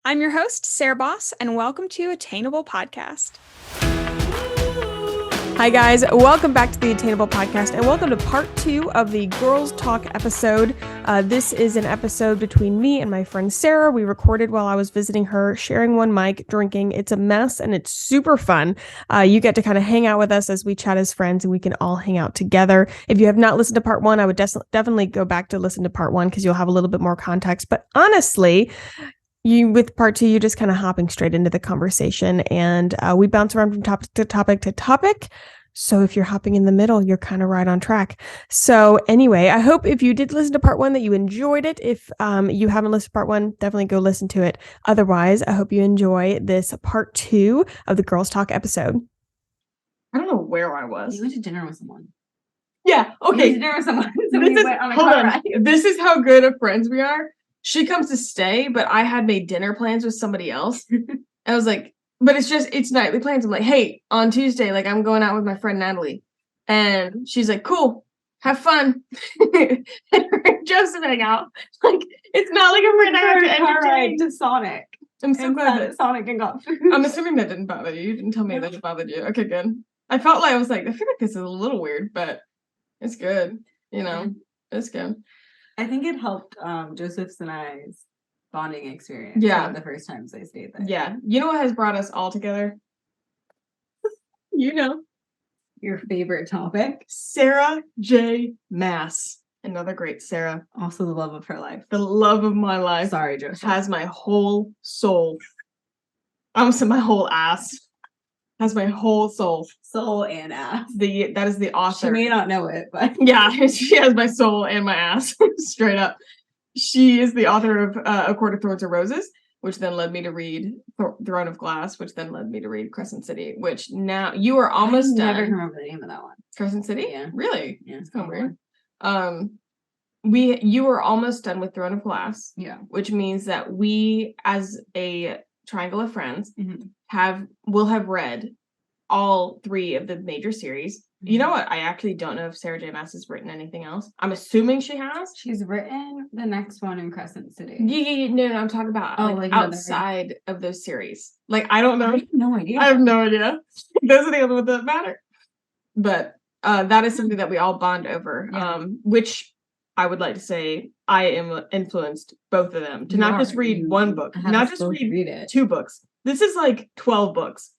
I'm your host, Sarah Baus, and welcome to Attainable Podcast. Hi, guys. Welcome back to the Attainable Podcast, and welcome to part 2 of the Girls Talk episode. This is an episode between me and my friend Sarah. We recorded while I was visiting her, sharing one mic, drinking. It's a mess, and it's super fun. You get to kind of hang out with us as we chat as friends, and we can all hang out together. If you have not listened to part 1, I would definitely go back to listen to part 1 because you'll have a little bit more context. But honestly, with part 2, you're just kind of hopping straight into the conversation, and we bounce around from topic to topic to topic. So if you're hopping in the middle, you're kind of right on track. So anyway, I hope if you did listen to part 1 that you enjoyed it. If you haven't listened to part 1, definitely go listen to it. Otherwise, I hope you enjoy this part 2 of the Girls Talk episode. I don't know where I was. You went to dinner with someone. Yeah, okay. You went to dinner with someone. This is how good of friends we are. She comes to stay, but I had made dinner plans with somebody else. I was like, but it's nightly plans. I'm like, hey, on Tuesday, like I'm going out with my friend Natalie. And she's like, cool, have fun. And her and Joseph hang out. Like, it's not like a friend I have to entertain. To Sonic. I'm so glad that Sonic and got food. I'm assuming that didn't bother you. You didn't tell me that it bothered you. Okay, good. I felt like I was like, I feel like this is a little weird, but it's good. You know, it's good. I think it helped Joseph's and I's bonding experience. Yeah. The first times they stayed there. Yeah. You know what has brought us all together? You know. Your favorite topic? Sarah J. Mass. Another great Sarah. Also the love of her life. The love of my life. Sorry, Joseph. Has my whole soul. I almost said my whole ass. Has my whole soul. Soul and ass. That is the author. She may not know it, but yeah, she has my soul and my ass. Straight up. She is the author of A Court of Thorns and Roses, which then led me to read Throne of Glass, which then led me to read Crescent City, which now you are almost done. I never remember the name of that one. Crescent City? Yeah. Really? Yeah. It's kind of weird. You were almost done with Throne of Glass. Yeah. Which means that we, as a triangle of friends, will have read all 3 of the major series. You know what? I actually don't know if Sarah J. Maas has written anything else. I'm assuming she has. She's written the next one in Crescent City. Yeah, no, I'm talking about like outside of those series. Like, I don't know. I have no idea. I have no idea. Those are the only ones that matter. But that is something that we all bond over, which I would like to say I am influenced both of them to not just read one book, not just read 2 books. This is like 12 books.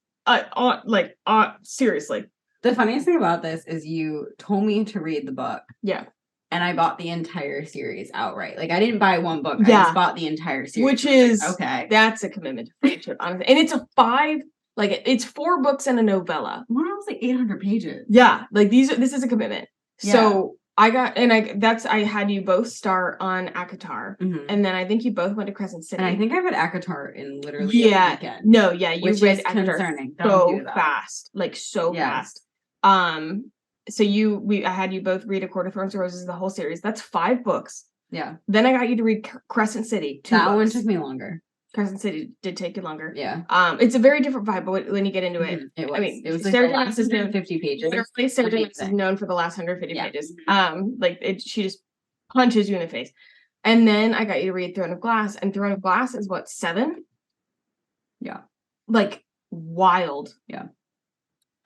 Seriously. The funniest thing about this is you told me to read the book. Yeah. And I bought the entire series outright. Like, I didn't buy one book. I just bought the entire series. Which is, okay. That's a commitment to friendship, honestly. And it's it's 4 books and a novella. One was like 800 pages. Yeah. Like, this is a commitment. Yeah. So I had you both start on ACOTAR. And then I think you both went to Crescent City. And I think I read ACOTAR in literally a weekend. No, yeah. You read ACOTAR concerning. so fast. Like, so fast. So I had you both read A Court of Thorns and Roses, the whole series. That's 5 books. Yeah. Then I got you to read Crescent City. 2 that books. one took me longer. Crescent City did take you longer. Yeah. It's a very different vibe, but when you get into it, it was. I mean, it was like Sarah the last 150 pages. Sarah J. Maas is known for the last 150 pages. She just punches you in the face. And then I got you to read Throne of Glass, and Throne of Glass is what, 7? Yeah. Like, wild. Yeah.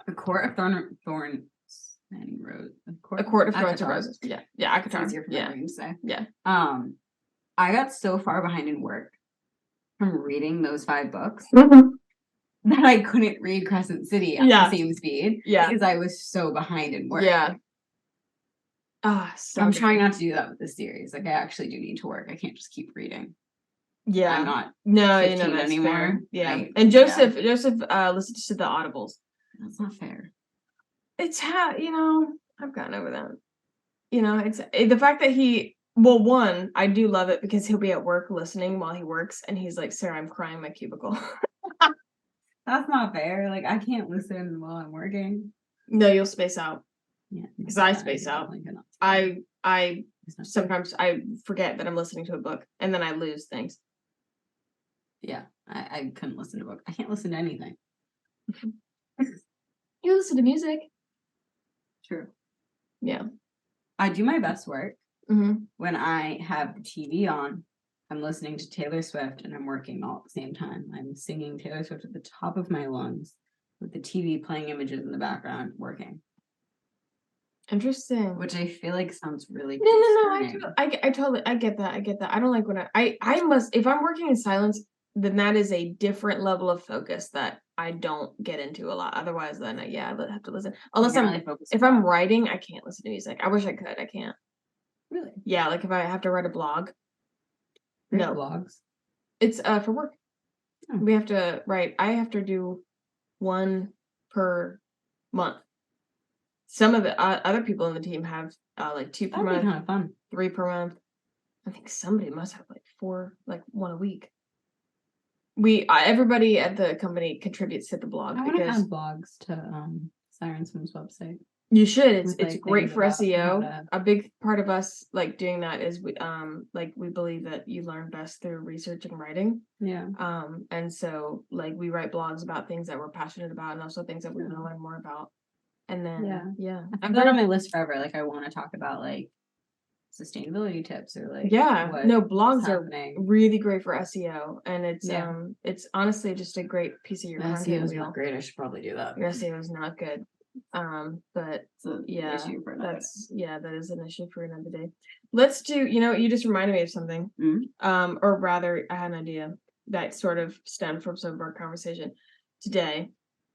A Court of Thorns and Roses. A Court of Thorns and Roses. Yeah. Yeah, ACOTAR. Easier for my brain to say. Yeah. I got so far behind in work from reading those 5 books that I couldn't read Crescent City at the same speed. Yeah. Because I was so behind in work. Yeah. I'm trying not to do that with this series. Like, I actually do need to work. I can't just keep reading. Yeah. I'm not 15 anymore. Fair. Yeah. And Joseph listens to the audibles. That's not fair. It's I've gotten over that. It's the fact that one, I do love it because he'll be at work listening while he works, and he's like, Sarah, I'm crying in my cubicle. That's not fair. Like, I can't listen while I'm working. No, you'll space out. Yeah. Because I space out. I sometimes I forget that I'm listening to a book, and then I lose things. Yeah. I couldn't listen to a book. I can't listen to anything. You listen to music. True. Yeah. I do my best work when I have the TV on I'm listening to Taylor Swift and I'm working all at the same time. I'm singing Taylor Swift at the top of my lungs with the TV playing images in the background, working. Interesting. Which I feel like sounds really no. I totally get that. I don't like when I must, if I'm working in silence, then that is a different level of focus that I don't get into a lot. Otherwise, then I have to listen. Unless if I'm writing, I can't listen to music. I wish I could. I can't. Really? Yeah, like if I have to write a blog. No blogs. It's for work. Oh. We have to write. I have to do one per month. Some of the other people in the team have like 2 per month. Kind of fun. 3 per month. I think somebody must have like 4, like 1 a week. Everybody at the company contributes to the blog. I want to add blogs to Siren Swim's website. You should. It's great for SEO. A big part of us like doing that is we believe that you learn best through research and writing. Yeah. And so like we write blogs about things that we're passionate about and also things that we want to learn more about. And then I've got on my list forever. Like I want to talk about like sustainability tips or like blogs are really great for SEO, and it's honestly just a great piece of your content. SEO is not great. I should probably do that. Your SEO is not good. But issue for another day. That is an issue for another day. Let's do, you just reminded me of something. Or rather I had an idea that sort of stemmed from some of our conversation today.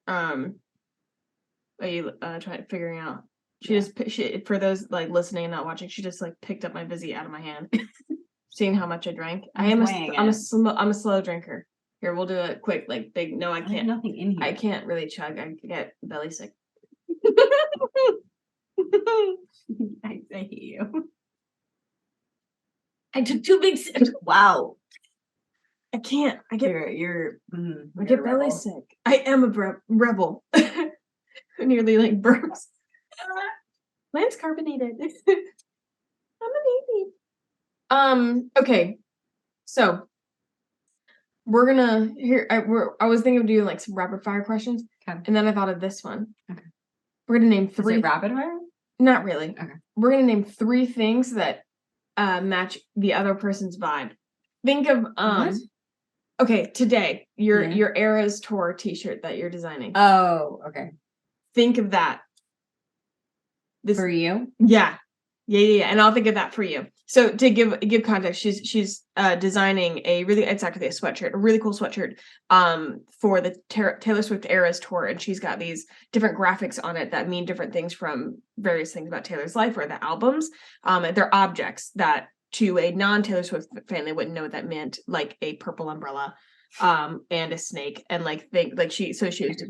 Are you figuring out? She for those like listening and not watching, she just like picked up my Vizzy out of my hand, seeing how much I drank. I'm a slow drinker. Here, we'll do a quick like big. No, I can't. Nothing in here. I can't really chug. I get belly sick. I hate you. I took 2 big sips. Wow. I can't. I get belly sick. I am a rebel. Nearly like burps. Mine's carbonated. I'm a baby. Okay. So we're gonna I was thinking of doing like some rapid fire questions. Okay. And then I thought of this one. Okay. We're gonna name 3. Is it rapid fire? Not really. Okay. We're gonna name 3 things that match the other person's vibe. Think of what? Okay, today your Eras Tour t-shirt that you're designing. Oh, okay. Think of that. For you? Yeah. And I'll think of that for you. So to give context, she's designing it's actually a sweatshirt, a really cool sweatshirt for the Taylor Swift Eras Tour, and she's got these different graphics on it that mean different things from various things about Taylor's life or the albums. They're objects that to a non-Taylor Swift fan they wouldn't know what that meant, like a purple umbrella and a snake, and like she used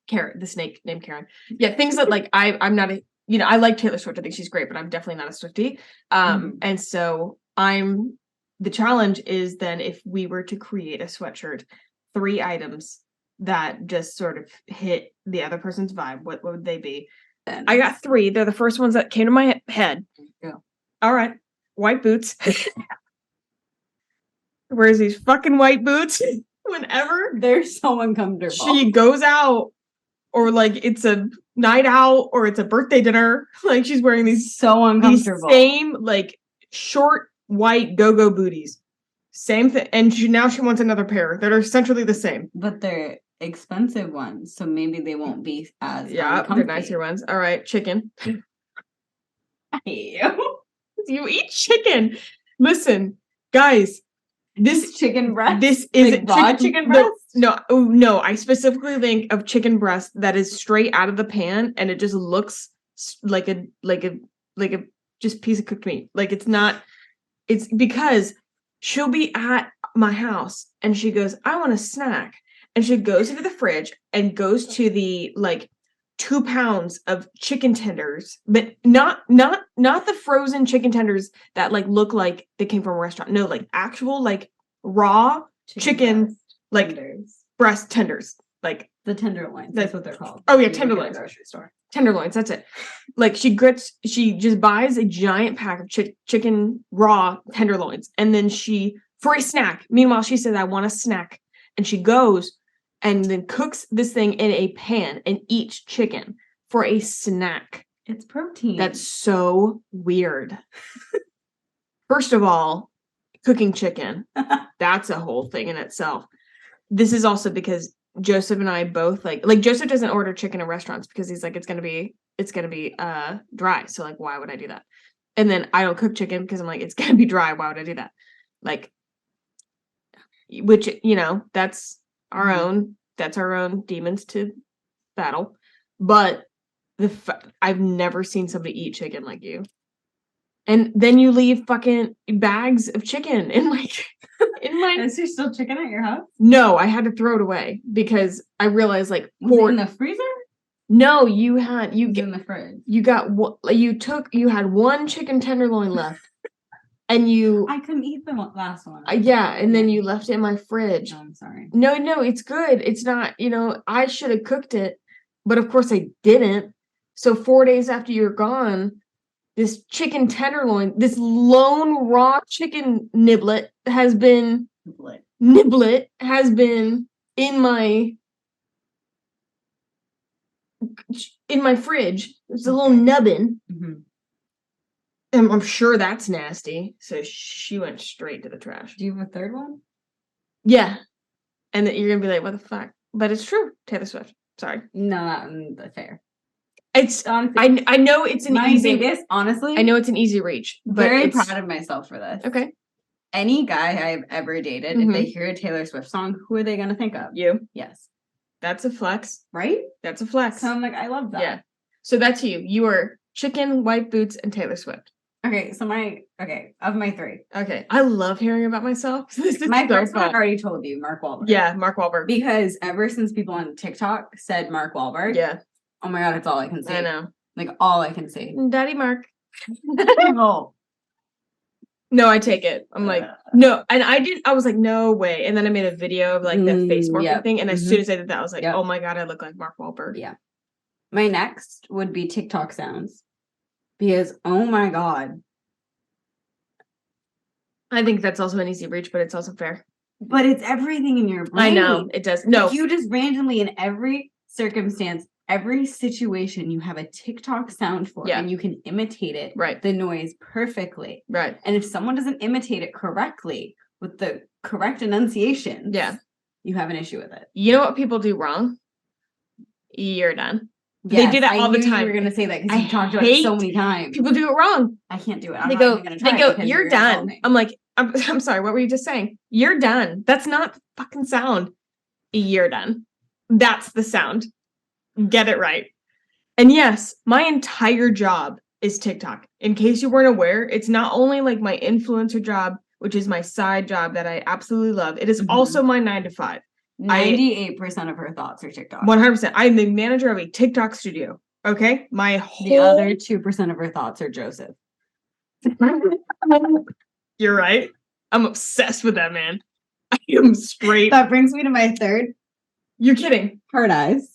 Karen, the snake named Karen. Yeah, things that like I'm not a I like Taylor Swift. I think she's great, but I'm definitely not a Swiftie. And so the challenge is then if we were to create a sweatshirt, 3 items that just sort of hit the other person's vibe, what would they be? I got 3. They're the first ones that came to my head. Yeah. All right. White boots. Wears these fucking white boots whenever. They're so uncomfortable. She goes out. Or like it's a night out or it's a birthday dinner. Like she's wearing these so uncomfortable. These same like short white go-go booties. Same thing. And now she wants another pair that are essentially the same. But they're expensive ones. So maybe they won't be as they're nicer ones. All right. Chicken. I hate you. You eat chicken. Listen, guys. This chicken breast. This is like raw chicken breast. No. I specifically think of chicken breast that is straight out of the pan, and it just looks like a just piece of cooked meat. Like it's not. It's because she'll be at my house and she goes, "I want a snack," and she goes into the fridge and goes to the like 2 pounds of chicken tenders, but not the frozen chicken tenders that like look like they came from a restaurant. No, like actual like raw chicken like tenders. Breast tenders, like the tenderloins. That's what they're called. Oh yeah, tenderloins. Grocery store. Tenderloins. That's it. Like she just buys a giant pack of chicken raw tenderloins, and then for a snack. Meanwhile, she says, "I want a snack," and she goes and then cooks this thing in a pan and eats chicken for a snack. It's protein. That's so weird. First of all, cooking chicken. That's a whole thing in itself. This is also because Joseph and I both like Joseph doesn't order chicken in restaurants because he's like, it's gonna be dry. So like, why would I do that? And then I don't cook chicken because I'm like, it's gonna be dry. Why would I do that? Like, which, that's our own demons to battle. But I've never seen somebody eat chicken like you. And then you leave fucking bags of chicken in my. Is there still chicken at your house? No, I had to throw it away because I realized like was it in the freezer? No, you in the fridge. You had one chicken tenderloin left, and I couldn't eat the last one. And then you left it in my fridge. Oh, I'm sorry. No, it's good. It's not. I should have cooked it, but of course I didn't. So 4 days after you're gone, this chicken tenderloin, this lone raw chicken niblet has been in my fridge. It's a little nubbin. Mm-hmm. And I'm sure that's nasty. So she went straight to the trash. Do you have a third one? Yeah. And that you're gonna be like, what the fuck? But it's true. Taylor Swift. Sorry. No, that's fair. It's honestly, I know it's an easy biggest, honestly. I know it's an easy reach. But very proud of myself for this. Okay. Any guy I've ever dated, if they hear a Taylor Swift song, who are they gonna think of? You. Yes. That's a flex. Right? That's a flex. So I'm like, I love that. Yeah. So that's you. You are chicken, white boots, and Taylor Swift. Okay, so of my three. Okay. I love hearing about myself. This is my so first fun. one I already told you, Mark Wahlberg. Yeah, Mark Wahlberg. Because ever since people on TikTok said Mark Wahlberg, yeah. Oh my god, it's all I can say. I know. Like all I can say. Daddy Mark. No. No, I take it. I'm like, no. And I was like, no way. And then I made a video of like the face morphing thing. And as soon as I did that, I was like, oh my god, I look like Mark Wahlberg. Yeah. My next would be TikTok sounds. Because, oh my god. I think that's also an easy reach, but it's also fair. But it's everything in your brain. I know, it does. No. Like you just randomly, in every circumstance, every situation, you have a TikTok sound for it, and you can imitate it, the noise perfectly. Right. And if someone doesn't imitate it correctly with the correct enunciation, you have an issue with it. You know what people do wrong? You're done. Yes, they do that all the time. You were going to say that because you talked about it so many times. People do it wrong. I can't do it. They go, you're done. I'm like, I'm sorry, what were you just saying? You're done. That's not the fucking sound. You're done. That's the sound. Get it right. And yes, my entire job is TikTok. In case you weren't aware, it's not only like my influencer job, which is my side job that I absolutely love. It is also my 9 to 5. 98% of her thoughts are TikTok. 100%. I'm the manager of a TikTok studio. Okay? The other 2% of her thoughts are Joseph. You're right. I'm obsessed with that man. I am straight. That brings me to my third. You're kidding. Heart eyes.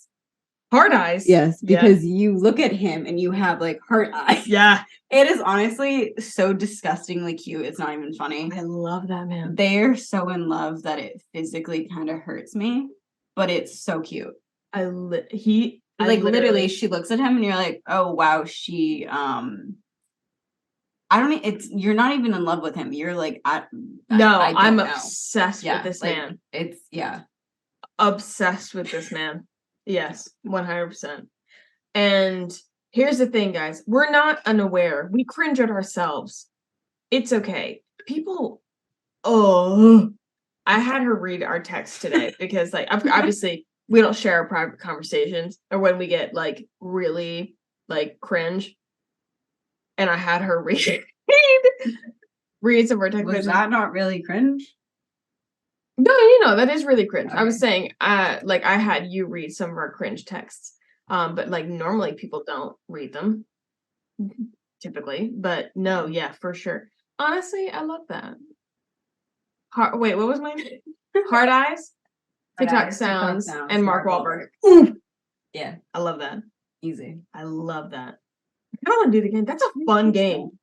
Heart eyes? Yes, because you look at him and you have like heart eyes. Yeah. It is honestly so disgustingly cute. It's not even funny. I love that man. They're so in love that it physically kind of hurts me, but it's so cute. Literally, she looks at him and you're like, oh wow, she you're not even in love with him. You're like, I'm obsessed with this man. Obsessed with this man. Yes, 100%. And here's the thing, guys. We're not unaware. We cringe at ourselves. It's okay. People, I had her read our text today because like, obviously we don't share our private conversations or when we get like really like cringe. And I had her read some of our text. Was that not really cringe? No, that is really cringe. Okay. I was saying, like I had you read some of our cringe texts. But like normally people don't read them typically, but no, yeah, for sure. Honestly, I love that. Wait, what was my name? Hard Eyes, TikTok sounds, and Mark Wahlberg. Yeah, I love that. Easy. I love that. I don't want to do it again. That's a fun game.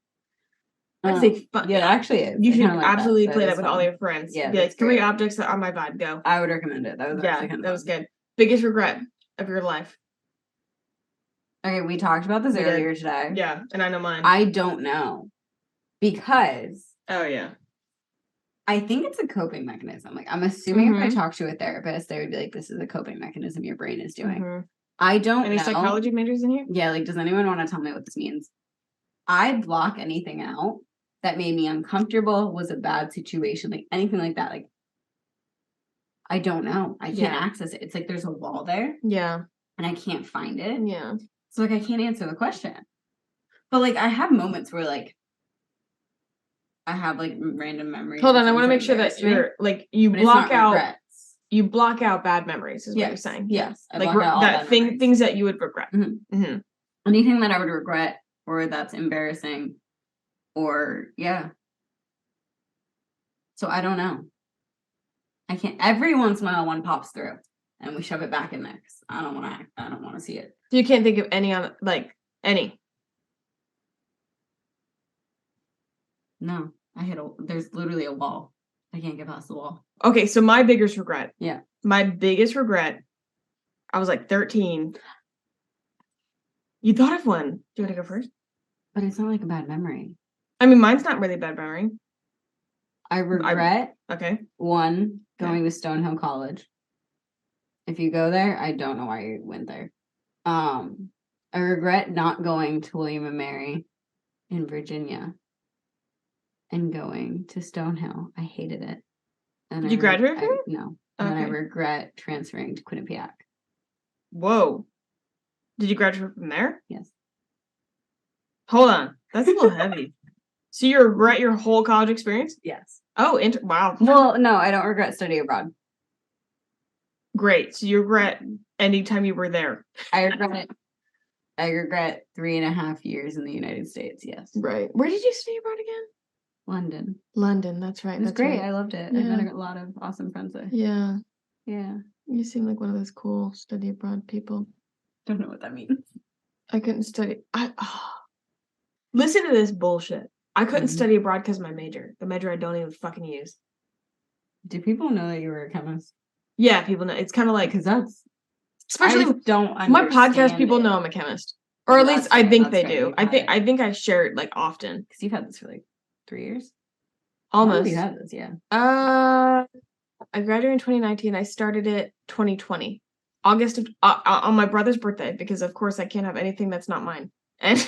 That's a fun. Yeah, it actually is. You should absolutely play that with all your friends. Yeah, be like 3 objects that are my vibe. Go. I would recommend it. That was that was good. Biggest regret of your life. Okay, we talked about this earlier today. Yeah, and I know mine. I don't know. Because oh yeah. I think it's a coping mechanism. Like, I'm assuming if I Mhm. talk to a therapist, they would be like, this is a coping mechanism your brain is doing. Mhm. I don't Any know. psychology majors in here? Yeah, like, does anyone want to tell me what this means? I block anything out that made me uncomfortable, was a bad situation, like anything like that. Like, I don't know. I can't Yeah. access it. It's like there's a wall there Yeah. and I can't find it. Yeah. So, like, I can't answer the question. But, like, I have moments where, like, I have, like, random memories. Hold of on, I want to things make sure that embarrass me, you're like you but it's block not out regrets. you block out bad memories is what you're Yes, saying. yes. I Like block out all bad that memories. things that you would regret. Mhm. Mhm. Anything that I would regret or that's embarrassing or yeah. So I don't know. I can't. Every once in a while, one pops through, and we shove it back in there. 'Cause I don't want to. I don't want to see it. You can't think of any on like any. No, there's literally a wall. I can't get past the wall. Okay, so my biggest regret. Yeah. My biggest regret. I was like 13. You thought of one. Do you want to go first? But it's not like a bad memory. I mean, mine's not really a bad memory. I regret Okay. one Okay. going to Stonehill College. If you go there, I don't know why you went there. I regret not going to William and Mary in Virginia and going to Stonehill. I hated it. And Did you graduate from it? No. And then I Okay. regret transferring to Quinnipiac. Whoa. Did you graduate from there? Yes. Hold on. That's a little heavy. So you regret your whole college experience? Yes. Oh, wow. Well, no, I don't regret studying abroad. Great. So you regret any time you were there. I regret 3.5 years in the United States. Yes. Right. Where did you study abroad again? London. London. That's right. It was that's great. right. I loved it. Yeah. I met a lot of awesome friends there. Yeah. Yeah. You seem like one of those cool study abroad people. Don't know what that means. I couldn't study. Listen to this bullshit. I couldn't study abroad because of my major. The major I don't even fucking use. Do people know that you were a chemist? Yeah, people know. It's kind of like Because that's especially I don't my podcast understand people it. know I'm a chemist. Or at That's least I fair, think that's they fair. do. You've I had think it. I think I share it like often. Because you've had this for like 3 years. How long have Almost. you had this? Yeah. I graduated in 2019. I started it 2020. August of on my brother's birthday, because of course I can't have anything that's not mine. And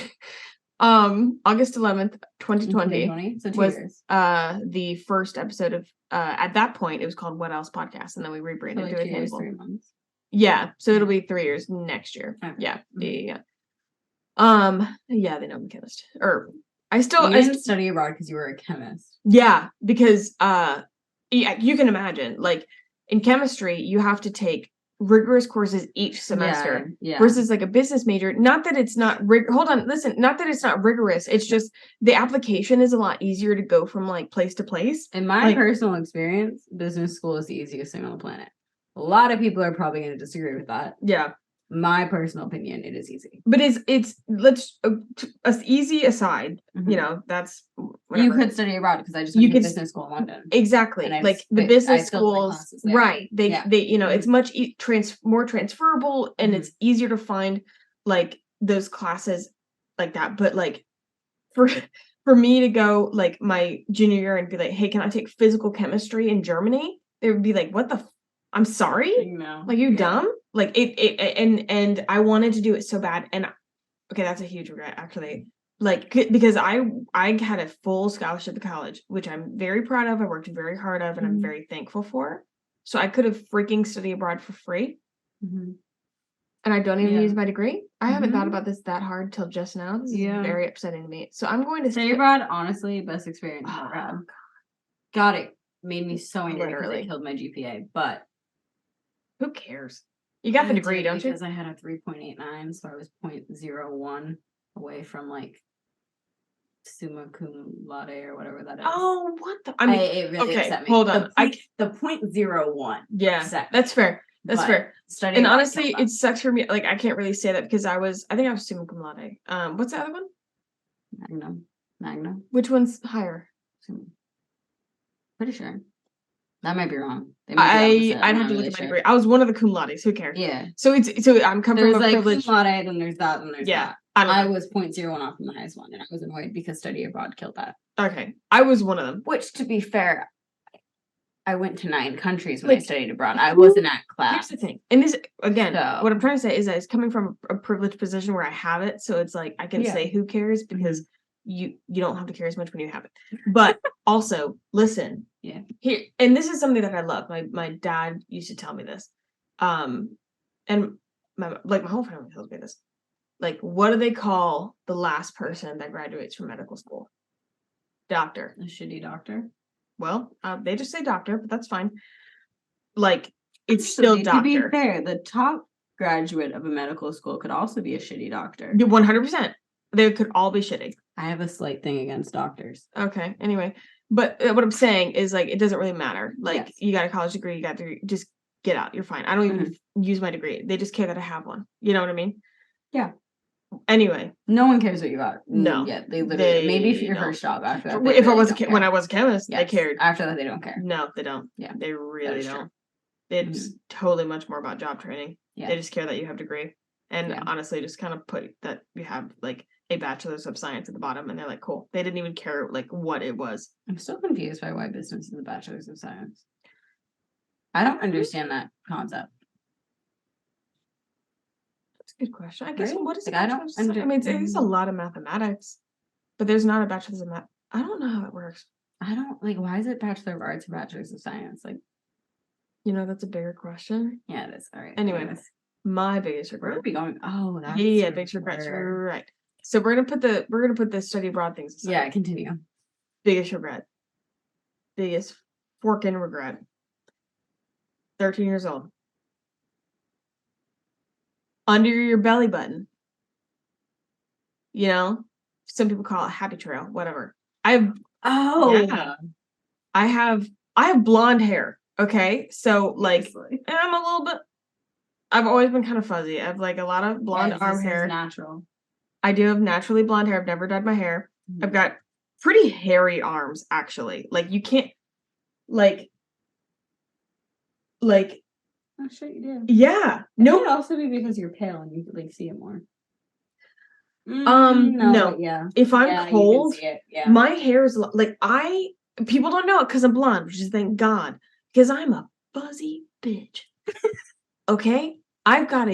August 11th, 2020 So 2 was years. the first episode of at that point it was called What Else Podcast, and then we So rebranded like to 2 years, Attainable. 3 months. Yeah, so it'll be 3 years next year. Okay. Yeah. Mhm. Yeah. Yeah, they know I'm a chemist. Or I didn't study abroad because you were a chemist. yeah, because yeah, you can imagine, like in chemistry, you have to take rigorous courses each semester Yeah. versus like a business major. Not that it's not hold on, listen, not that it's not rigorous. It's just the application is a lot easier to go from like place to place. In my personal experience, business school is the easiest thing on the planet. A lot of people are probably going to disagree with that. Yeah. My personal opinion, it is easy. But it's let's easy aside, Mhm. you know, that's whatever. You could study abroad because I just went to business school in London. Exactly. And Like the I business filled my schools, classes there. right. They you know, it's much more transferable, and Mhm. it's easier to find like those classes like that. But like for me to go like my junior year and be like, hey, can I take physical chemistry in Germany? They would be like, what the I'm sorry? No. Like, you dumb? Like and I wanted to do it so bad. And okay, that's a huge regret actually. Like, because I had a full scholarship to college, which I'm very proud of. I worked very hard of, and I'm very thankful for. So I could have freaking studied abroad for free. Mm-hmm. And I don't even use my degree. I haven't thought Mhm. about this that hard till just now. This is Yeah. very upsetting to me. So I'm going to Study abroad, honestly, best experience I've ever had. God, it made me so angry because Literally. it killed my GPA, but who cares? You got the degree, don't you? Because I had a 3.89, so I was 0.01 away from like summa cum laude or whatever that is. Oh, what the? I mean, it really okay, upset me. hold on. The 0.01. Yeah, upset me. that's fair. That's But fair. studying And abroad honestly, killed that. it sucks for me. Like, I can't really say that because I think I was summa cum laude. What's the other one? Magnum. Which one's higher? Pretty sure. That might be wrong. They might be opposite. I'd have to look at my degree. I was one of the cum laudes. Who cares? Yeah. So I'm coming There's from a like privilege. cum laude, then there's that, then there's that. I I was 0.01 off from the highest one, and I was annoyed because study abroad killed that. Okay, I was one of them. Which, to be fair, I I went to 9 countries when Like, I studied abroad. I wasn't at class. Here's the thing. And this, again, So- what I'm trying to say is that it's coming from a privileged position where I have it. So it's like, I can Yeah. say who cares because you don't have to care as much when you have it. But also, listen. Yeah. Here, and this is something that I love. My dad used to tell me this. And my whole family tells me this. Like, what do they call the last person that graduates from medical school? Doctor. A shitty doctor. Well, they just say doctor, but that's fine. Like, it's Actually, still doctor. To be fair, the top graduate of a medical school could also be a shitty doctor. 100%. They could all be shitty. I have a slight thing against doctors. Okay. Anyway, but what I'm saying is, like, it doesn't really matter. Like, Yes. you got a college degree, you got to just get out. You're fine. I don't even use my degree. They just care that I have one. You know what I mean? Yeah. Anyway, no one cares what you got. No, Yeah, they literally. Maybe if your don't. first job after that. if I was when I was a chemist, they cared. After that, they don't care. No, they don't. Yeah, they really is don't. true. It's totally much more about job training. Yeah. They just care that you have a degree, and Yeah. honestly, just kind of put that you have like a bachelor's of science at the bottom, and they're like, cool. They didn't even care like what it was. I'm still confused by why business is a bachelor's of science. I don't understand that concept. That's a good question. I guess Right? what is Like, a I bachelor's don't of science? I mean, it's a lot of mathematics, but there's not a bachelor's of math. I don't know how it works. I don't like. Why is it Bachelor of Arts or Bachelor's of Science? Like, You know, that's a bigger question. yeah, it is. All right. Anyway, Anyways. my biggest Where regret. are we going? Oh, that's Yeah, biggest regrets. Right. So we're gonna put the study abroad things aside. Yeah, continue. Biggest regret. Biggest forking regret. 13 years old. Under your belly button. You know, some people call it happy trail, whatever. I have blonde hair. Okay. So like I'm a little bit I've always been kind of fuzzy. I have like a lot of blonde arm hair. Natural. I do have naturally blonde hair. I've never dyed my hair. I've got pretty hairy arms, actually. Like you can't like Oh shit, you do. yeah. No, No. it also be because you're pale and you could like see it more. No. Yeah. If I'm cold, yeah. my hair is like people don't know it because I'm blonde, which is thank God. Because I'm a fuzzy bitch. Okay? I've got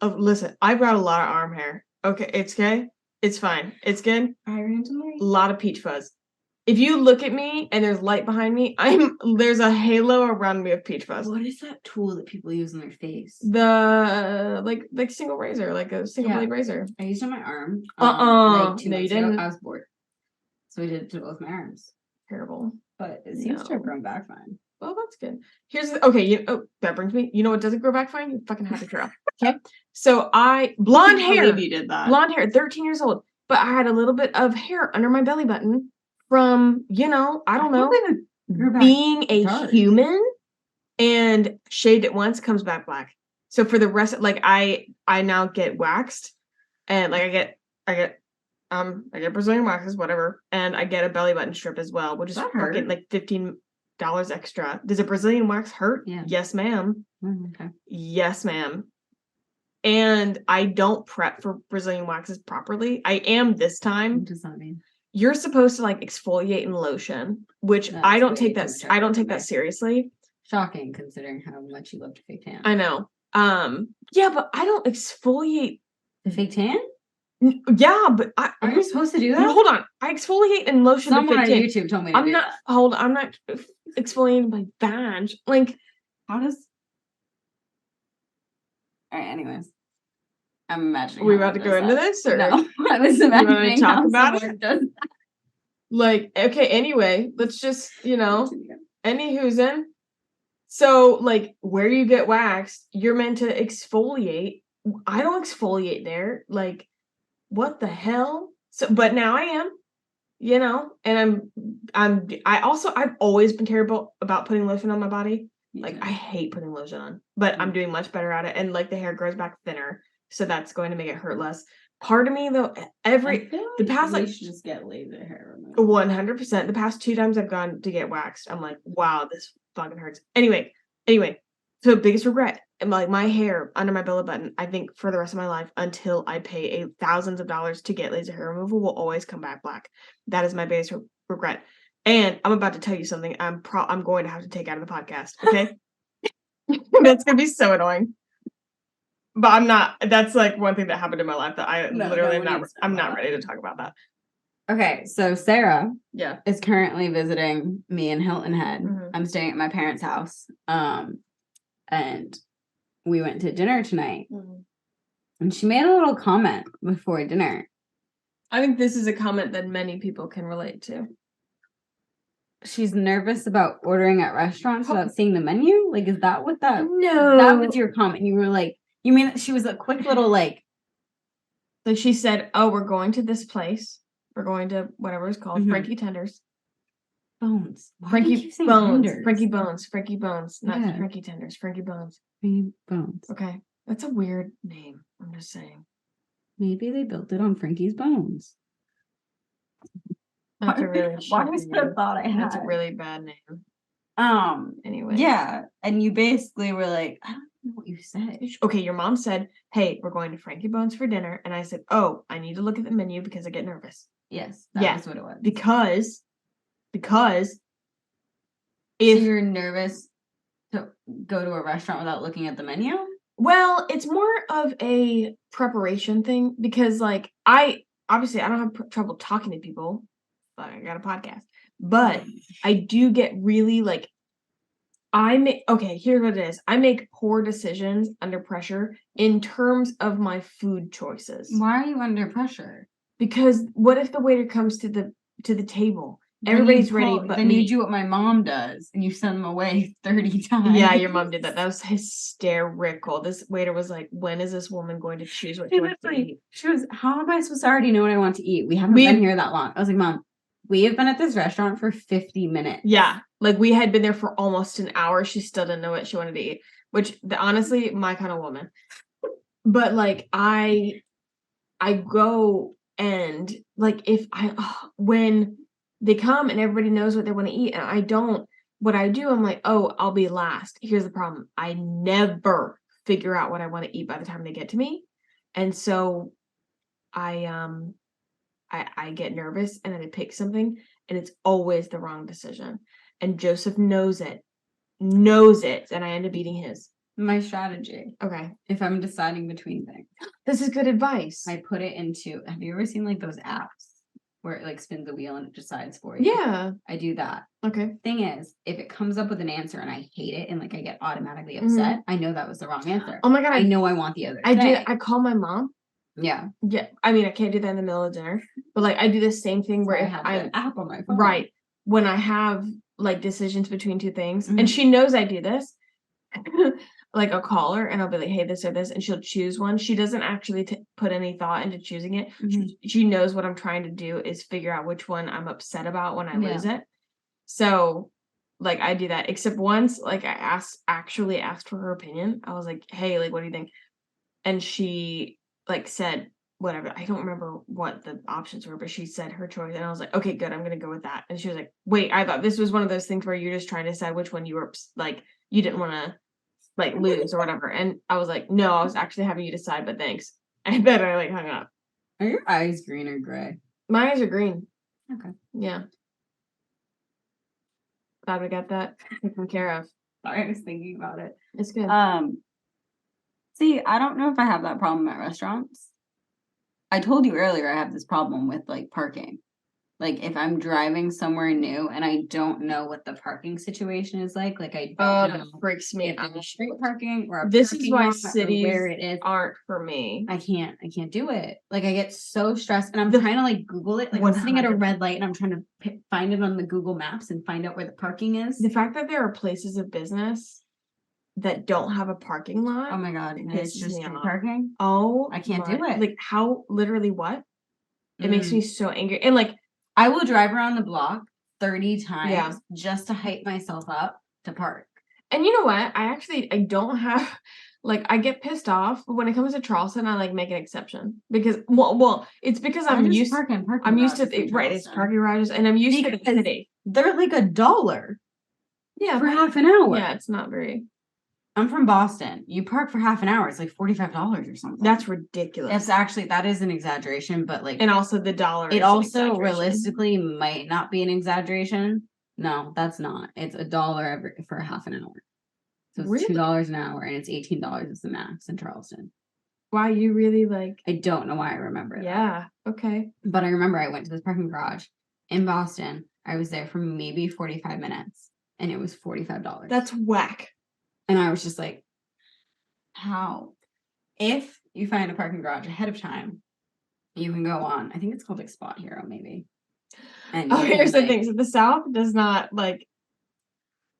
listen, I've got a lot of arm hair. Okay, it's okay. It's fine. It's good. A lot of peach fuzz. If you look at me and there's light behind me, there's a halo around me of peach fuzz. What is that tool that people use on their face? The like single razor, like a single blade razor. I used it on my arm. Like 2 no, you months ago. didn't. I was bored, so we did it to both my arms. Terrible. But it seems to have grown back fine. Well, that's good. That brings me. You know what doesn't grow back fine? You fucking happy trail. Okay. So blonde hair. You did that. Blonde hair, 13 years old. But I had a little bit of hair under my belly button from, I don't know, being a human, and shaved it once, comes back black. So for the rest, like I now get waxed, and like I get Brazilian waxes, whatever, and I get a belly button strip as well, which is fucking like $15 extra. Does a Brazilian wax hurt? Yeah. Yes, ma'am. Okay. Yes, ma'am. And I don't prep for Brazilian waxes properly. I am this time. What does that mean? You're supposed to like exfoliate in lotion, which I don't take that. I don't take that seriously. Shocking, considering how much you love to fake tan. I know. Yeah, but I don't exfoliate. The fake tan? Yeah, but Are you supposed to do that? Hold on. I exfoliate in lotion. Someone on YouTube told me to do that. I'm not exfoliating my vag. Like, how does? All right. Anyways, I'm imagining. Are we about to go into this, or no? I was imagining. You talk about it. Does that. Like, okay. Anyway, let's just anywho's in. So, like, where you get waxed, you're meant to exfoliate. I don't exfoliate there. Like, what the hell? So, but now I am, and I've always been terrible about putting lotion on my body. Like, I hate putting lotion on, but I'm doing much better at it. And like the hair grows back thinner, so that's going to make it hurt less. Part of me though, the past you should just get laser hair. 100%. The past 2 times I've gone to get waxed, I'm like, wow, this fucking hurts. Anyway. So biggest regret, like my hair under my belly button, I think for the rest of my life until I pay thousands of dollars to get laser hair removal, will always come back black. That is my biggest regret. And I'm about to tell you something I'm going to have to take out of the podcast, okay? That's going to be so annoying. But I'm not, that's like one thing that happened in my life that I literally I'm not ready to talk about that. Okay, so Sarah Yeah. is currently visiting me in Hilton Head. Mhm. I'm staying at my parents' house. And we went to dinner tonight. Mhm. And she made a little comment before dinner. I think this is a comment that many people can relate to. She's nervous about ordering at restaurants without seeing the menu? Like, is that what that... No. That was your comment. You were like, you mean that she was a quick little like... So she said, oh, we're going to this place. We're going to whatever it's called. Mhm. Frankie Tenders. Bones. Why Frankie do you say Bones. tenders? Frankie Bones. Frankie Bones. Not Yeah. Frankie Tenders. Frankie Bones. Frankie Bones. Okay. That's a weird name. I'm just saying. Maybe they built it on Frankie's bones. That's a really Why shitty is that a name. thought I had? That's a really bad name. Anyway. Yeah. And you basically were like, I don't know what you said. Okay, your mom said, hey, we're going to Frankie Bones for dinner. And I said, oh, I need to look at the menu because I get nervous. Yes, that's what it was. Because So if you're nervous to go to a restaurant without looking at the menu? well, it's more of a preparation thing because like I don't have trouble talking to people. But I got a podcast. But I do get really like here's what it is. I make poor decisions under pressure in terms of my food choices. Why are you under pressure? Because what if the waiter comes to the table? Everybody's ready, but then me. you do what my mom does, and you send them away 30 times. Yeah, your mom did that. That was hysterical. This waiter was like, "When is this woman going to choose what she wants to eat?" She was, how am I supposed to already know what I want to eat? We haven't been here that long. I was like, Mom, we have been at this restaurant for 50 minutes. Yeah, like we had been there for almost an hour. She still didn't know what she wanted to eat, which honestly, my kind of woman. But like I go and like when they come and everybody knows what they want to eat and I don't, what I do, I'm like, oh, I'll be last. Here's the problem. I never figure out what I want to eat by the time they get to me. And so I get nervous and then I pick something and it's always the wrong decision. And Joseph knows it, and I end up eating his. My strategy. Okay. If I'm deciding between things. This is good advice. I put it into, have you ever seen like those apps where it like spins the wheel and it decides for you? Yeah. I do that. Okay. Thing is, if it comes up with an answer and I hate it and like I get automatically upset, I know that was the wrong answer. Oh my God. I know I want the other thing. I call my mom. Yeah. Yeah. I mean, I can't do that in the middle of dinner, but like I do the same thing where I have an app on my phone. Right. When I have like decisions between two things, and she knows I do this. Like I'll call her and I'll be like, hey, this or this, and she'll choose one. She doesn't actually put any thought into choosing it. She knows what I'm trying to do is figure out which one I'm upset about when I lose it. So like I do that, except once like I actually asked for her opinion. I was like, hey, like what do you think? And she like said whatever. I don't remember what the options were, but she said her choice and I was like, okay, good, I'm gonna go with that. And she was like, wait, I thought this was one of those things where you're just trying to decide which one you were like you didn't want to like lose or whatever. And I was like, no, I was actually having you decide, but thanks. And then I like hung up. Are your eyes green or gray? My eyes are green. Okay. Yeah. Glad we got that taken care of. Sorry, I was thinking about it. It's good. See, I don't know if I have that problem at restaurants. I told you earlier I have this problem with like parking. Like if I'm driving somewhere new and I don't know what the parking situation is like I don't know that freaks me out. If street parking or a this is why lot cities where it is aren't for me. I can't do it. Like I get so stressed and I'm trying to like Google it. Like I'm sitting at a red light and I'm trying to find it on the Google Maps and find out where the parking is. The fact that there are places of business that don't have a parking lot. Oh my God. And it's just street parking. Oh, I can't do it. Like how literally what? It makes me so angry. And like I will drive around the block 30 times just to hype myself up to park. And you know what? I don't have like I get pissed off, but when it comes to Charleston, I like make an exception because well, it's because I'm used to it's parking garages and I'm used to the city. They're like $1. Yeah, for half an hour. Yeah, it's not very. I'm from Boston. You park for half an hour. It's like $45 or something. That's ridiculous. That is an exaggeration, but like, and also the dollar. it also realistically might not be an exaggeration. No, that's not. It's $1 for half an hour. So it's Really? $2 an hour, and it's $18 is the max in Charleston. Why you really like? I don't know why I remember that. Yeah. Okay. But I remember I went to this parking garage in Boston. I was there for maybe 45 minutes, and it was $45. That's whack. And I was just like, how? If you find a parking garage ahead of time, you can go on. I think it's called like Spot Hero, maybe. And here's the thing. So the South does not like.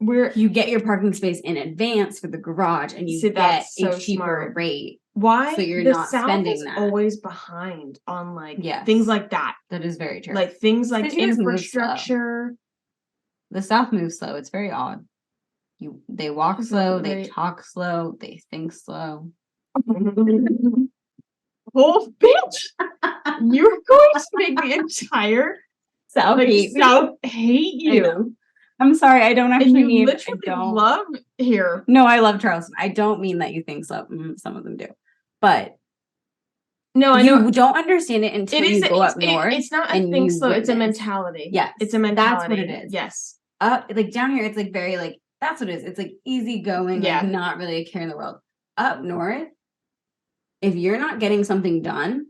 You get your parking space in advance for the garage, and you get a cheaper rate. Why? So you're the not South spending is that. always behind on like Yes. things like that. That is very true. Like things like Because you guys move slow. infrastructure. The South moves slow. It's very odd. They walk slow, they talk slow, they think slow. Oh, bitch! You're going to make the entire South hate you. I'm sorry, I don't actually and you mean. literally love here. No, I love Charleston. I don't mean that you think slow. Some of them do, but no, I you don't understand it until you go up north. It's not a think slow. It's a mentality. Yes, it's a mentality. That's what it is. Yes, like down here, it's like very like that's what it is. It's like easy going, like not really a care in the world. Up north, if you're not getting something done,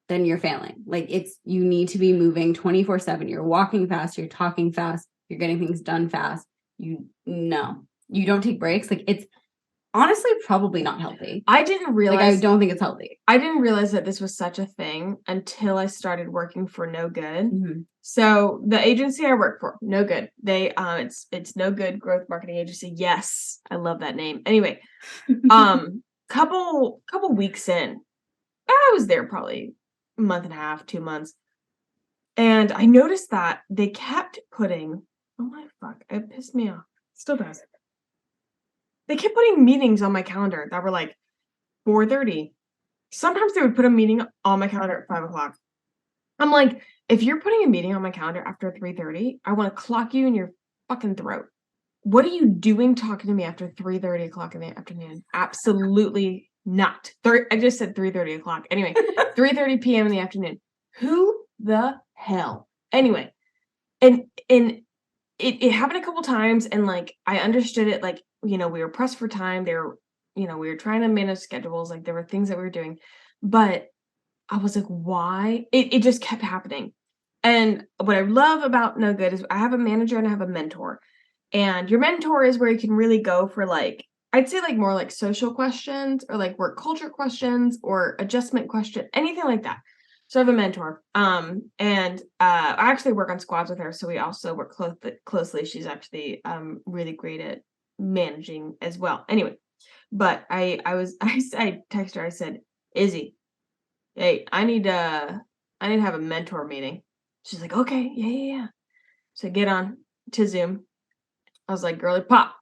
then you're failing. Like you need to be moving 24/7. You're walking fast. You're talking fast. You're getting things done fast. You don't take breaks. Like it's honestly probably not healthy. I didn't realize. Like I don't think it's healthy. I didn't realize that this was such a thing until I started working for No Good. Mm-hmm. So the agency I work for, No Good, they it's No Good Growth Marketing Agency. Yes, I love that name. Anyway, couple weeks in, I was there probably a month and a half, 2 months, and I noticed that they kept putting. Oh my fuck! It pissed me off. Still does. They kept putting meetings on my calendar that were like 4:30. Sometimes they would put a meeting on my calendar at 5:00. I'm like, if you're putting a meeting on my calendar after 3:30, I want to clock you in your fucking throat. What are you doing talking to me after 3:30 o'clock in the afternoon? Absolutely not. I just said 3:30 o'clock. Anyway, 3:30 p.m. in the afternoon. Who the hell? Anyway, and it happened a couple times, and like I understood it. Like we were pressed for time. We were trying to manage schedules. Like there were things that we were doing, but I was like, why? It just kept happening. And what I love about No Good is I have a manager and I have a mentor. And your mentor is where you can really go for like, I'd say like more like social questions or like work culture questions or adjustment question, anything like that. So I have a mentor. And I actually work on squads with her. So we also work closely. She's actually really great at managing as well. Anyway, but I texted her, I said, Izzy, hey, I need to have a mentor meeting. She's like, okay, yeah. So get on to Zoom. I was like, girly pop,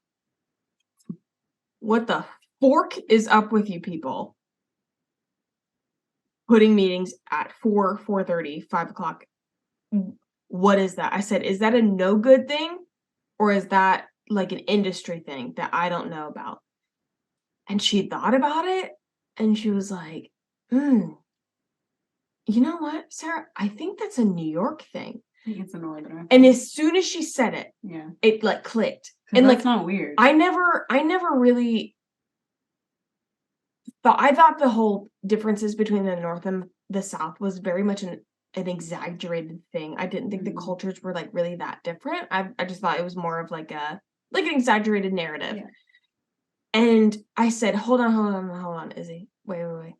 what the fork is up with you people? Putting meetings at 4:30, 5:00. What is that? I said, is that a No Good thing? Or is that like an industry thing that I don't know about? And she thought about it and she was like, you know what, Sarah? I think that's a New York thing. I think it's a northerner. And as soon as she said it, it like clicked. And that's like not weird. I never really thought. I thought the whole differences between the North and the South was very much an exaggerated thing. I didn't think the cultures were like really that different. I just thought it was more of like an exaggerated narrative. Yeah. And I said, hold on, Izzy. Wait.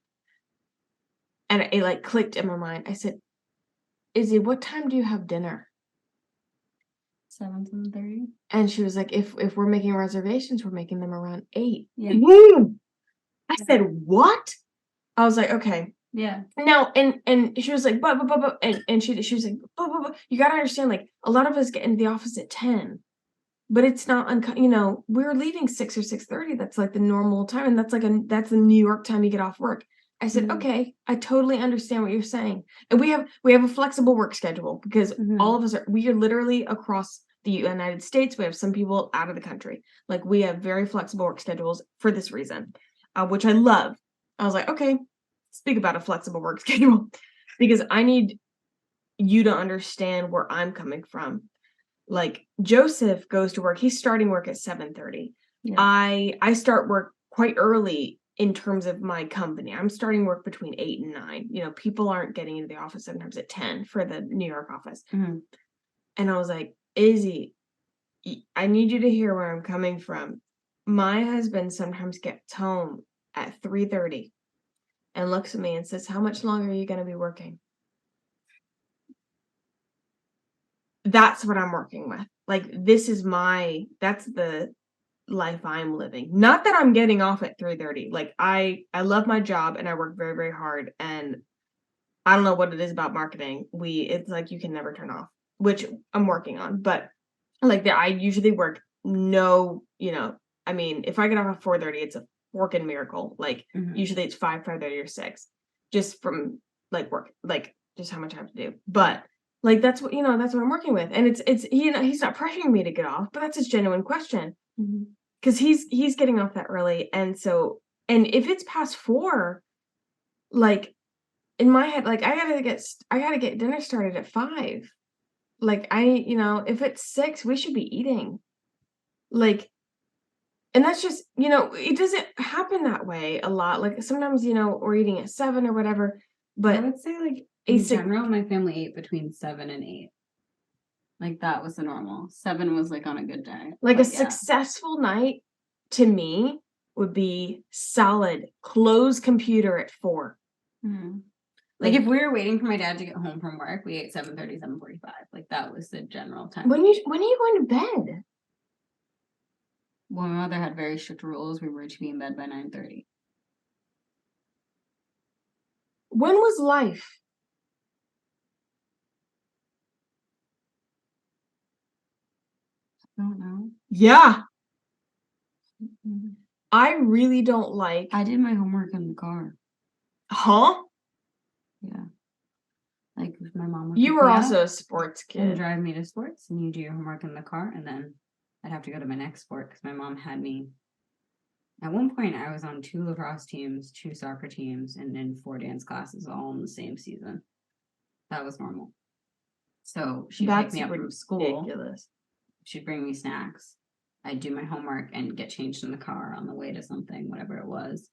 And it like clicked in my mind. I said, Izzy, what time do you have dinner? 7:30. And she was like, if we're making reservations, we're making them around 8. Yeah. I said, what? I was like, okay. Yeah. Now, and she was like, but, and she was like, but, you got to understand, like, a lot of us get into the office at 10, but it's not, we're leaving 6 or 6:30. That's like the normal time. And that's the New York time you get off work. I said, okay, I totally understand what you're saying. And we have a flexible work schedule because all of us we are literally across the United States. We have some people out of the country. Like, we have very flexible work schedules for this reason, which I love. I was like, okay, speak about a flexible work schedule, because I need you to understand where I'm coming from. Like, Joseph goes to work. He's starting work at 7:30. Yeah. I start work quite early in terms of my company. I'm starting work between 8 and 9. You know, people aren't getting into the office sometimes at 10 for the New York office. Mhm. And I was like, Izzy, I need you to hear where I'm coming from. My husband sometimes gets home at 3:30 and looks at me and says, how much longer are you going to be working? That's what I'm working with. Like, that's the life I'm living. Not that I'm getting off at 3:30. Like, I love my job and I work very, very hard, and I don't know what it is about marketing. It's like you can never turn off, which I'm working on. But like that, I usually work I mean, if I get off at 4:30, it's a working miracle. Like, usually it's 5:30 or 6, just from like work, like just how much I have to do. But like, that's what I'm working with. And it's he's not pressuring me to get off, but that's his genuine question. Because he's getting off that early. And if it's past 4, like, in my head, like, I gotta get dinner started at 5. Like, if it's 6, we should be eating. Like, and that's just, it doesn't happen that way a lot. Like, sometimes, we're eating at 7 or whatever, but I would say, like, in general, my family ate between 7 and 8. Like, that was the normal. 7 was, like, on a good day. Like, a successful night to me would be solid, close computer at 4. Like, if we were waiting for my dad to get home from work, we ate 7:30, 7:45. Like, that was the general time. When are you going to bed? Well, my mother had very strict rules. We were to be in bed by 9:30. When was life? I don't know. Yeah. I really don't like. I did my homework in the car. Huh? Yeah. Like, if my mom would You were also a sports kid. And drive me to sports, and you do your homework in the car, and then I'd have to go to my next sport because my mom had me. At one point, I was on 2 lacrosse teams, 2 soccer teams, and then 4 dance classes all in the same season. That was normal. So she'd pick me up from school. Ridiculous. She'd bring me snacks. I'd do my homework and get changed in the car on the way to something, whatever it was.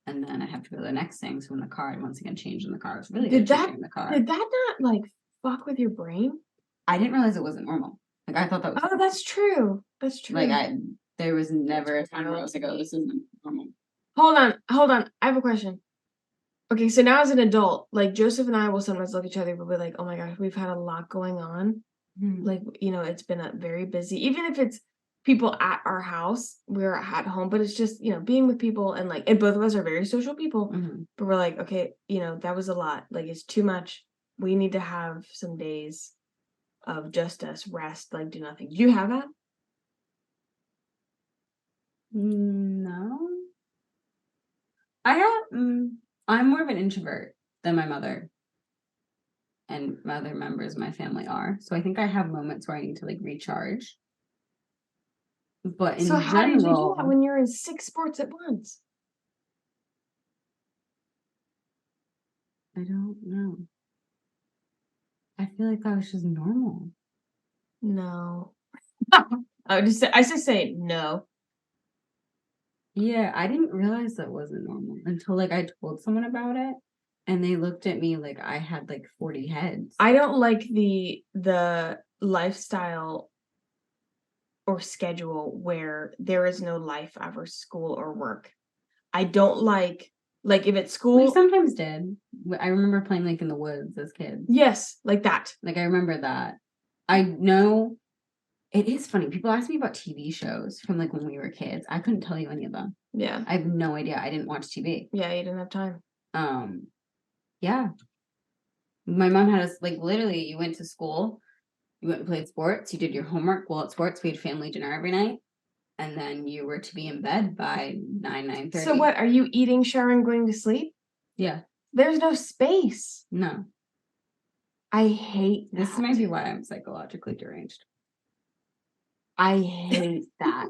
And then I'd have to go to the next thing. So in the car, I'd once again change in the car. It was really good changing in the car. Did that not, like, fuck with your brain? I didn't realize it wasn't normal. Like, I thought that was. Oh, that's true. That's true. Like, there was never a time where I was like, oh, this isn't normal. Hold on. I have a question. Okay, so now as an adult, like, Joseph and I will sometimes look at each other and be like, oh my gosh, we've had a lot going on. Like, it's been a very busy, even if it's people at our house, we're at home, but it's just, being with people, and like, and both of us are very social people, but we're like, okay, that was a lot. Like, it's too much. We need to have some days of just us, rest, like, do nothing. Do you have that? No. I'm more of an introvert than my mother and my other members of my family are. So I think I have moments where I need to, like, recharge. But in general, how did you do that when you're in 6 sports at once? I don't know. I feel like that was just normal. No. I just say no. Yeah, I didn't realize that wasn't normal until, like, I told someone about it, and they looked at me like I had, like, 40 heads. I don't like the lifestyle or schedule where there is no life after school or work. I don't like if it's school. We sometimes did. I remember playing, like, in the woods as kids. Yes, like that. Like, I remember that. I know it is funny. People ask me about TV shows from, like, when we were kids. I couldn't tell you any of them. Yeah. I have no idea. I didn't watch TV. Yeah, you didn't have time. Yeah. My mom had us, like, literally, you went to school, you went and played sports, you did your homework while at sports, we had family dinner every night, and then you were to be in bed by 9:30. So what, are you eating, showering, going to sleep? Yeah. There's no space. No. I hate that. This might be why I'm psychologically deranged. I hate that.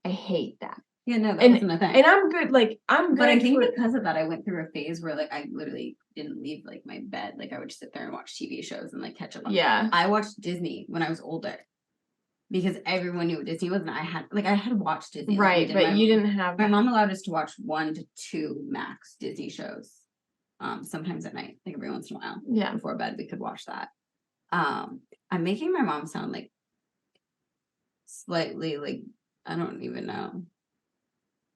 I hate that. Yeah, no, that wasn't a thing. And I'm good. Like, I'm good. But I think because of that, I went through a phase where like I literally didn't leave like my bed. Like I would just sit there and watch TV shows and like catch up on. Yeah. I watched Disney when I was older because everyone knew what Disney was, and I had watched Disney. Right, like but you didn't have. My mom allowed us to watch 1 to 2 max Disney shows. Sometimes at night, like every once in a while. Yeah. Before bed, we could watch that. I'm making my mom sound like slightly like I don't even know.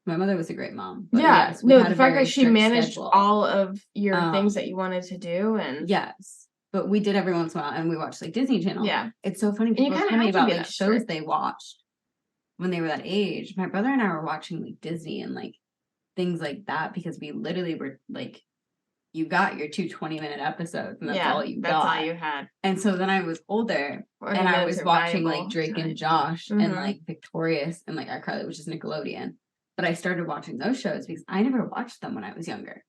My mother was a great mom. But yeah, yes, no, the fact that she managed schedule. All of your things that you wanted to do, and yes, but we did every once in a while, and we watched like Disney Channel. Yeah, it's so funny. People tell me about like shows they watched when they were that age. My brother and I were watching like Disney and like things like that because we literally were like, you got your 2 20-minute episodes, and that's all you got. That's all you had. And so then I was older, and I was watching like Drake and Josh and like Victorious and like iCarly, which is Nickelodeon. But I started watching those shows because I never watched them when I was younger.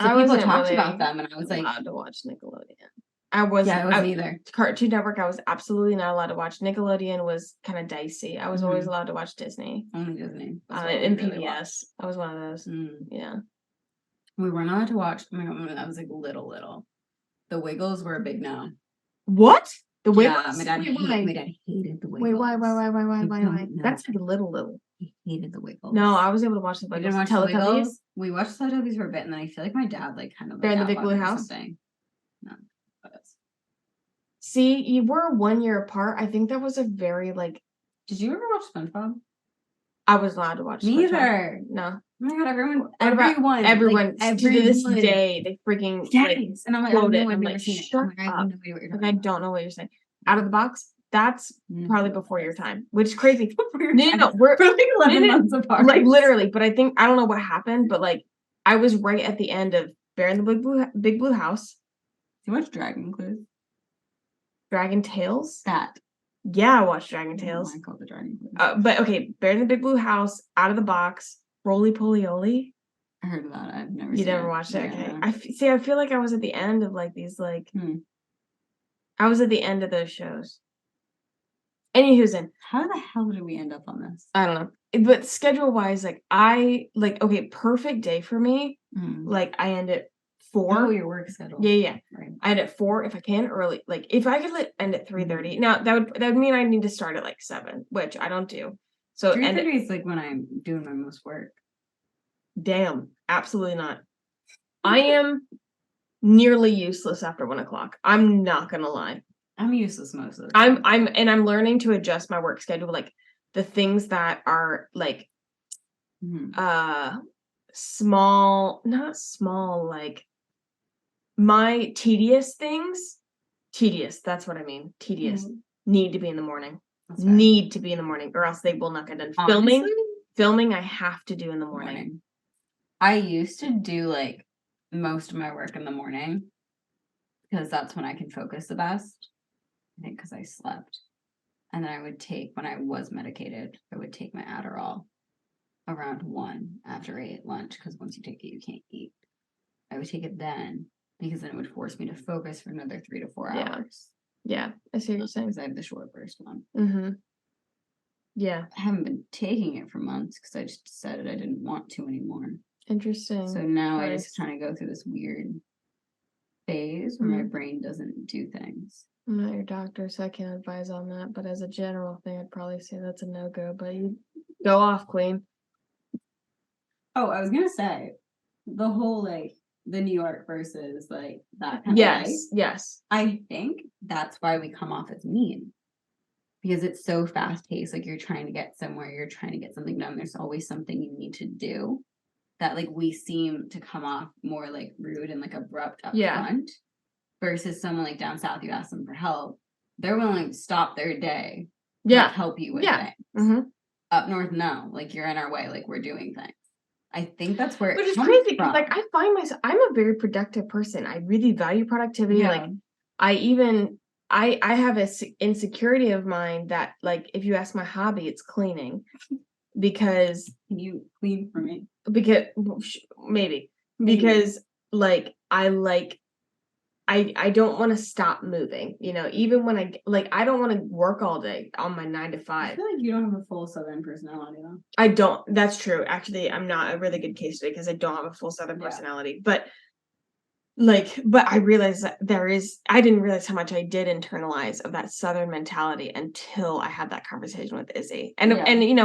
So people talked about them, and I was like, allowed to watch Nickelodeon. I wasn't either. Cartoon Network, I was absolutely not allowed to watch. Nickelodeon was kind of dicey. I was always allowed to watch Disney. Only Disney. And PBS. I was one of those. Yeah. We were not allowed to watch. Oh my god, when I was like little. The Wiggles were a big no. What? The Wiggles? Yeah, my dad hated the Wiggles. Wait, why? That's like little. He hated the Wiggles. No, I was able to watch the Wiggles. You didn't watch Teletubbies? We watched Teletubbies for a bit, and then I feel like my dad like kind of. They're in the Big Blue House. No. See, you were 1 year apart. I think that was a very like. Did you ever watch SpongeBob? I was allowed to watch. Me either. No. Oh my god, everyone like, to this day, they freaking like, and I'm like, I'm like, shut up. Like, I don't know what you're saying. Out of the Box. That's probably before your time, which is crazy. No, we're like 11 months apart. Like literally, but I don't know what happened, but like I was right at the end of Bear in the Big Blue House. Do you watch Dragon Clues? Dragon Tales? That. Yeah, I watched Dragon Tales. I call it the Dragon Clues. But okay, Bear in the Big Blue House, Out of the Box, Roly Poly Oly. I heard of that. I've never. You never watched it? Okay. I feel like I was at the end of like these like. I was at the end of those shows. Anywho's how the hell did we end up on this? I don't know. But schedule wise, like okay, perfect day for me. Like I end at 4. Oh, your work schedule. Yeah. Right. I end at 4 if I can early. Like if I could end at 3:30. Now that would mean I need to start at like 7, which I don't do. So 3:30 is like when I'm doing my most work. Damn, absolutely not. I am nearly useless after 1 o'clock. I'm not gonna lie. I'm useless most of the time. I'm learning to adjust my work schedule, like the things that are like not small, like my tedious things. Tedious, that's what I mean. Tedious need to be in the morning. Need to be in the morning, or else they will not get done. Honestly, filming I have to do in the morning. I used to do like most of my work in the morning because that's when I can focus the best. I think because I slept. And then I would take, when I was medicated, I would take my Adderall around 1 after I ate lunch, because once you take it, you can't eat. I would take it then, because then it would force me to focus for another 3 to 4 hours. Yeah, I see what you're saying. Because I have the short burst one. Yeah. I haven't been taking it for months, because I just decided I didn't want to anymore. Interesting. So now I just kind of go through this weird phase where my brain doesn't do things. I'm not your doctor, so I can't advise on that. But as a general thing, I'd probably say that's a no-go. But you go off, Queen. Oh, I was gonna say the whole like the New York versus like that kind of life. Yes. I think that's why we come off as mean. Because it's so fast paced, like you're trying to get somewhere, you're trying to get something done. There's always something you need to do. That like we seem to come off more like rude and like abrupt up front. Versus someone like down south, you ask them for help, they're willing to stop their day to help you with things. Up north, no, like you're in our way, like we're doing things. I think that's where which is crazy because like I find myself, I'm a very productive person. I really value productivity. Like I have a insecurity of mine that like if you ask my hobby, it's cleaning. Because can you clean for me? Because maybe because like I like I don't want to stop moving, even when I don't want to work all day on my 9 to I 5. feel like you don't have a full Southern personality though. I don't. That's true. Actually, I'm not a really good case today because I don't have a full Southern Yeah. personality. But I realized that I didn't realize how much I did internalize of that Southern mentality until I had that conversation with Izzy. And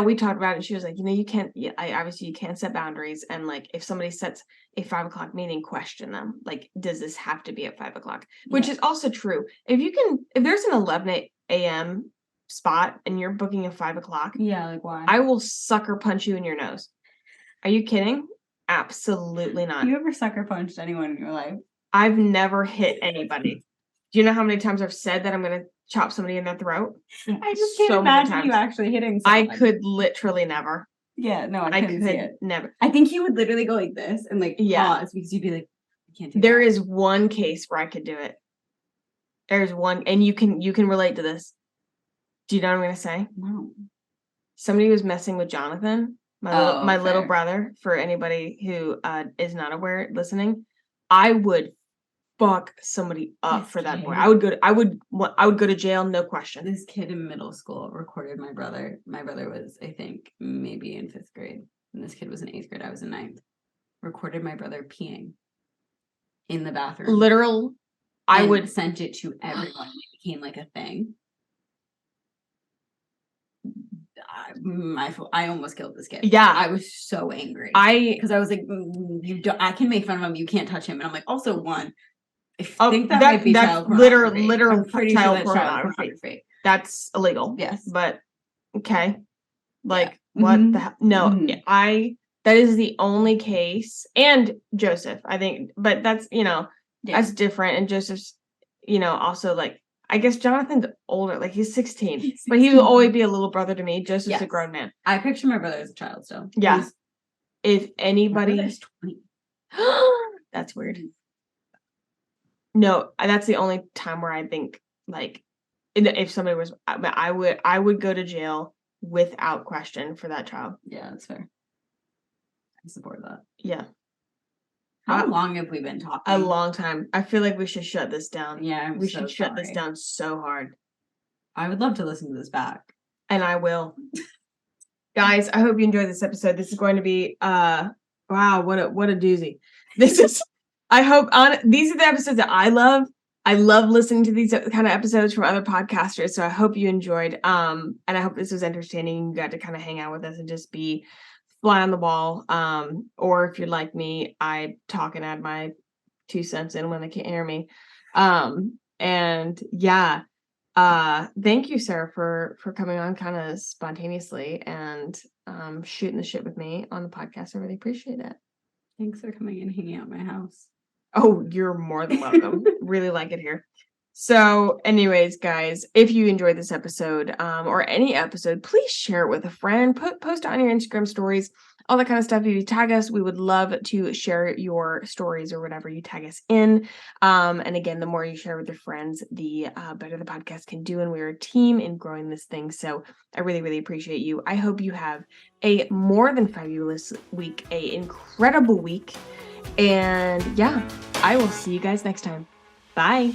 we talked about it, and she was like, you can't, obviously you can't set boundaries. And like, if somebody sets a 5 o'clock meeting, question them. Like, does this have to be at 5 o'clock? Which is also true. If there's an 11 a.m. spot and you're booking at 5 o'clock. Yeah, like why? I will sucker punch you in your nose. Are you kidding? Absolutely not. You ever sucker punched anyone in your life? I've never hit anybody. Do you know how many times I've said that I'm going to chop somebody in their throat? I just can't imagine you actually hitting someone. I could literally never. Yeah, no, I couldn't see it. Never. I think you would literally go like this and like pause because you'd be like, I can't do There that. is one case where I could do it. There's one, and you can relate to this. Do you know what I'm going to say? No. Somebody was messing with Jonathan, my little fair. brother. For anybody who is not aware listening, I would fuck somebody up This for that boy. kid. I would go to jail, no question. This kid in middle school recorded my brother. My brother was, I think, maybe in 5th grade. And this kid was in 8th grade. I was in 9th. Recorded my brother peeing in the bathroom. Literal. I would sent it to everyone. It became like a thing. I almost killed this kid. Yeah. I was so angry. Because I was like, I can make fun of him. You can't touch him. And I'm like, also one, I think that might be child pornography. Literal I'm pretty child sure that's pornography. That's illegal. Yes. But okay. Like Yeah. what Mhm. the hell? No, Mhm. that is the only case. And Joseph, I think, but that's, that's different. And Joseph's, also like, I guess Jonathan's older, like he's 16, but he will always be a little brother to me. Joseph's a grown man. I picture my brother as a child still. Yeah. If anybody, my brother's 20. That's weird. No, that's the only time where I think like, if somebody was, I would go to jail without question for that child. Yeah, that's fair. I support that. Yeah. How long have we been talking? A long time. I feel like we should shut this down. Yeah, we should shut this down so hard. I would love to listen to this back. And I will. Guys, I hope you enjoyed this episode. This is going to be wow, what a doozy. This is these are the episodes that I love. I love listening to these kind of episodes from other podcasters. So I hope you enjoyed. And I hope this was entertaining. You got to kind of hang out with us and just be fly on the wall. Or if you're like me, I talk and add my 2 cents in when they can't hear me. And yeah, thank you, Sarah, for coming on kind of spontaneously and shooting the shit with me on the podcast. I really appreciate it. Thanks for coming and hanging out at my house. Oh, you're more than welcome. Really like it here. So anyways, guys, if you enjoyed this episode or any episode, please share it with a friend, post it on your Instagram stories, all that kind of stuff. If you tag us, we would love to share your stories or whatever you tag us in. And again, the more you share with your friends, the better the podcast can do. And we're a team in growing this thing. So I really, really appreciate you. I hope you have a more than fabulous week, an incredible week. And yeah, I will see you guys next time. Bye.